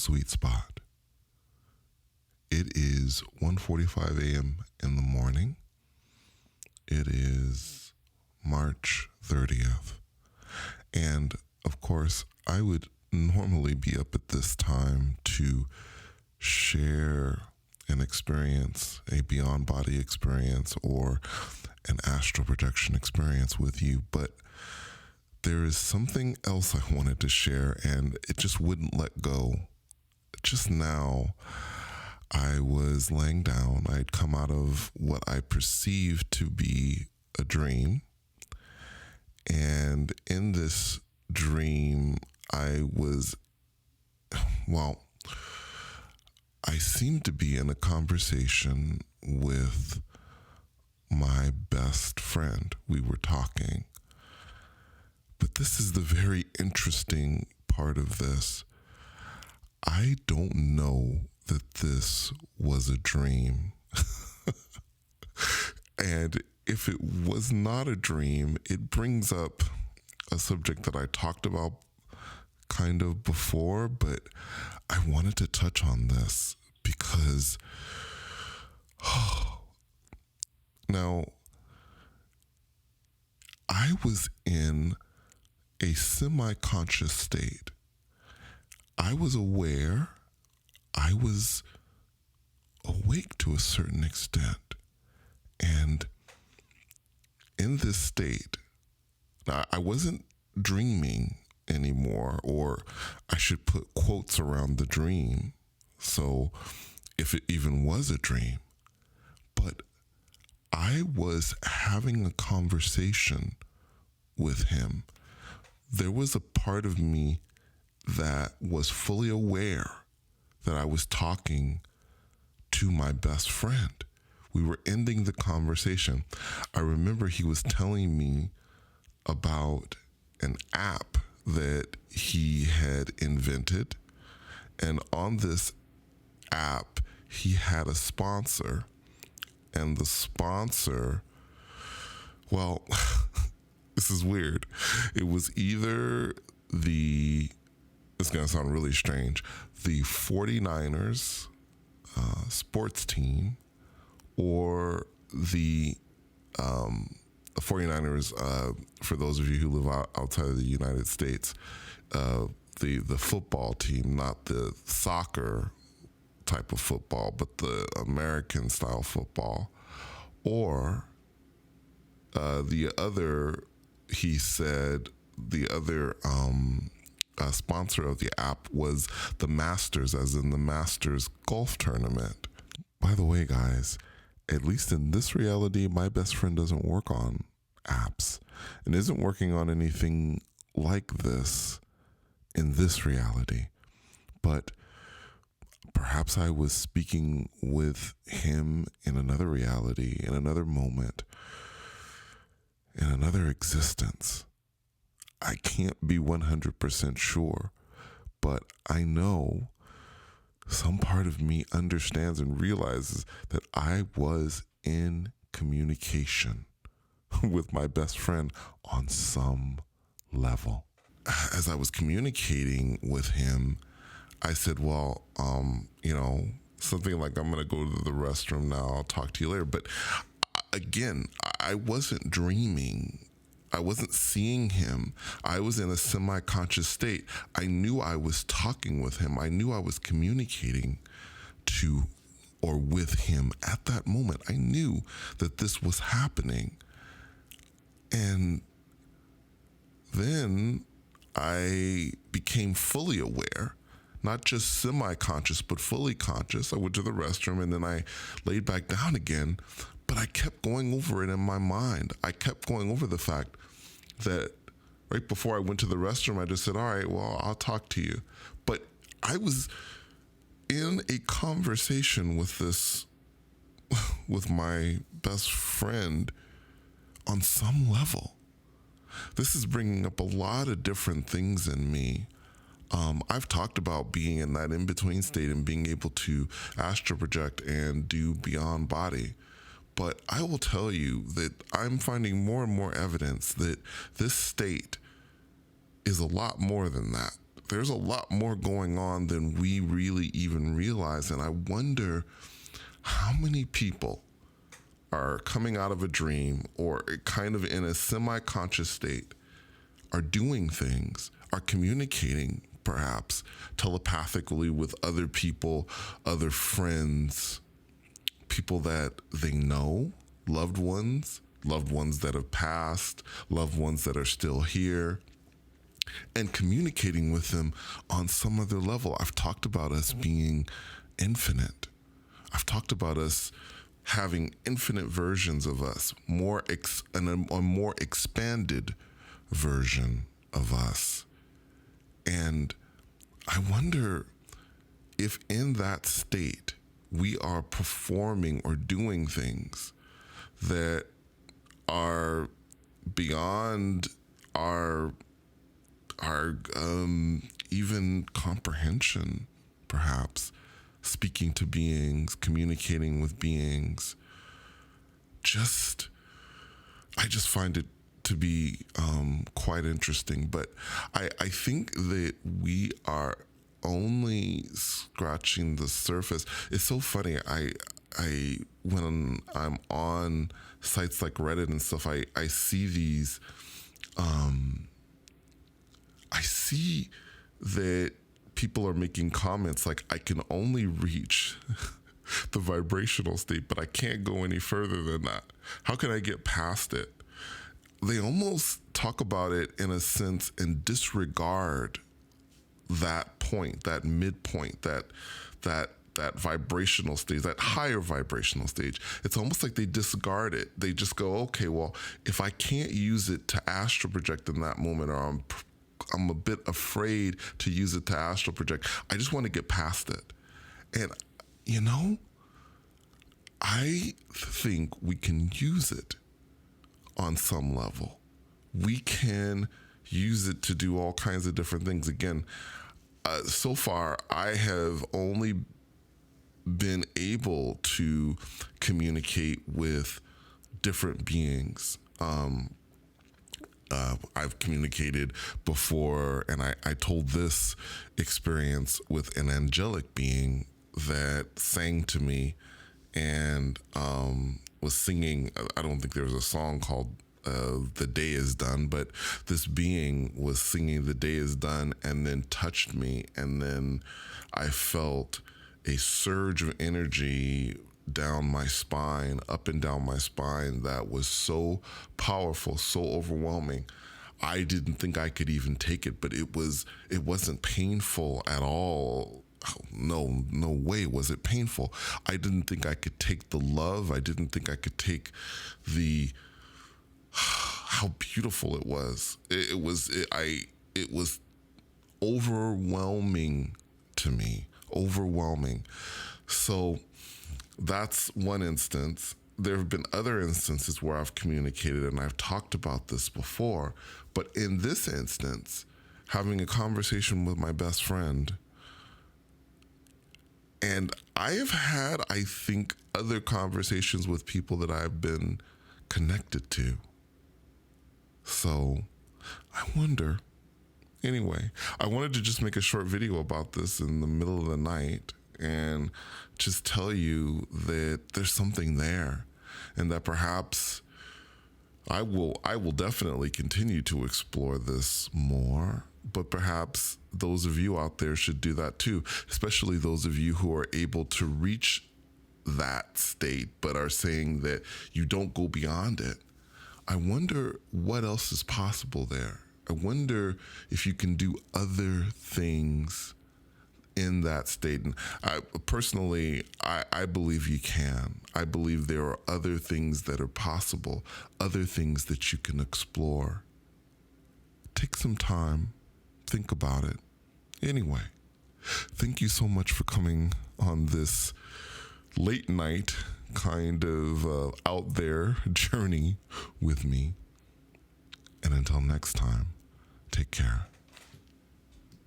sweet spot. It is 1:45 a.m. in the morning. It is March 30th. And of course, I would normally be up at this time to share an experience, a beyond body experience, or an astral projection experience with you. But there is something else I wanted to share, and it just wouldn't let go. Just now, I was laying down. I'd come out of what I perceived to be a dream. And in this dream, I seemed to be in a conversation with my best friend. We were talking. But this is the very interesting part of this. I don't know that this was a dream. And if it was not a dream, it brings up a subject that I talked about kind of before, but I wanted to touch on this because now I was in a semi-conscious state. I was aware, I was awake to a certain extent. And in this state, now I wasn't dreaming anymore, or I should put quotes around the dream, so if it even was a dream. But I was having a conversation with him. There was a part of me that was fully aware that I was talking to my best friend. We were ending the conversation. I remember he was telling me about an app that he had invented. And on this app, he had a sponsor. And the sponsor, well, this is weird. It was either it's going to sound really strange, the 49ers sports team, or the 49ers, for those of you who live outside of the United States, the football team, not the soccer type of football, but the American style football, or the other, he said, the other sponsor of the app was the Masters, as in the Masters golf tournament. By the way, guys, at least in this reality, my best friend doesn't work on apps and isn't working on anything like this in this reality. But perhaps I was speaking with him in another reality, in another moment, in another existence. I can't be 100% sure, but I know some part of me understands and realizes that I was in communication with my best friend on some level. As I was communicating with him, I said, well, something like, I'm going to go to the restroom now. I'll talk to you later. But again, I wasn't dreaming. I wasn't seeing him. I was in a semi-conscious state. I knew I was talking with him. I knew I was communicating to or with him at that moment. I knew that this was happening. And then I became fully aware, not just semi-conscious, but fully conscious. I went to the restroom and then I laid back down again, but I kept going over it in my mind. I kept going over the fact that right before I went to the restroom, I just said, all right, well, I'll talk to you. But I was in a conversation with my best friend on some level. This is bringing up a lot of different things in me. I've talked about being in that in-between state and being able to astral project and do beyond body. But I will tell you that I'm finding more and more evidence that this state is a lot more than that. there's a lot more going on than we really even realize. And I wonder how many people are coming out of a dream or kind of in a semi-conscious state, are doing things, are communicating perhaps telepathically with other people, other friends, people that they know, loved ones that have passed, loved ones that are still here, and communicating with them on some other level. I've talked about us being infinite. I've talked about us having infinite versions of us, a more expanded version of us. And I wonder if in that state we are performing or doing things that are beyond our even comprehension, perhaps, speaking to beings, communicating with beings. I just find it to be quite interesting. But I think that we are only scratching the surface. It's so funny. I when I'm on sites like Reddit and stuff, I see these. I see that people are making comments like, I can only reach the vibrational state, but I can't go any further than that. How can I get past it? They almost talk about it in a sense and disregard that point, that midpoint, that vibrational stage, that higher vibrational stage. It's almost like they discard it. They just go, okay, well, if I can't use it to astral project in that moment, or I'm a bit afraid to use it to astral project, I just want to get past it. And, I think we can use it on some level. We can use it to do all kinds of different things. Again, so far, I have only been able to communicate with different beings. I've communicated before, and I told this experience with an angelic being that sang to me and was singing. I don't think there was a song called The Day Is Done, but this being was singing The Day Is Done and then touched me, and then I felt a surge of energy down my spine, up and down my spine, that was so powerful, so overwhelming. I didn't think I could even take it, but it wasn't painful at all. No way was it painful. I didn't think I could take the love. I didn't think I could take how beautiful it was. It was overwhelming to me. Overwhelming. So that's one instance. There have been other instances where I've communicated, and I've talked about this before. But in this instance, having a conversation with my best friend, and I have had, I think, other conversations with people that I've been connected to. So I wonder. Anyway, I wanted to just make a short video about this in the middle of the night and just tell you that there's something there, and that perhaps I will definitely continue to explore this more, but perhaps those of you out there should do that too, especially those of you who are able to reach that state but are saying that you don't go beyond it. I wonder what else is possible there. I wonder if you can do other things in that state. And I believe you can. I believe there are other things that are possible, other things that you can explore. Take some time, think about it. Anyway, thank you so much for coming on this late night kind of out there journey with me. And until next time, take care.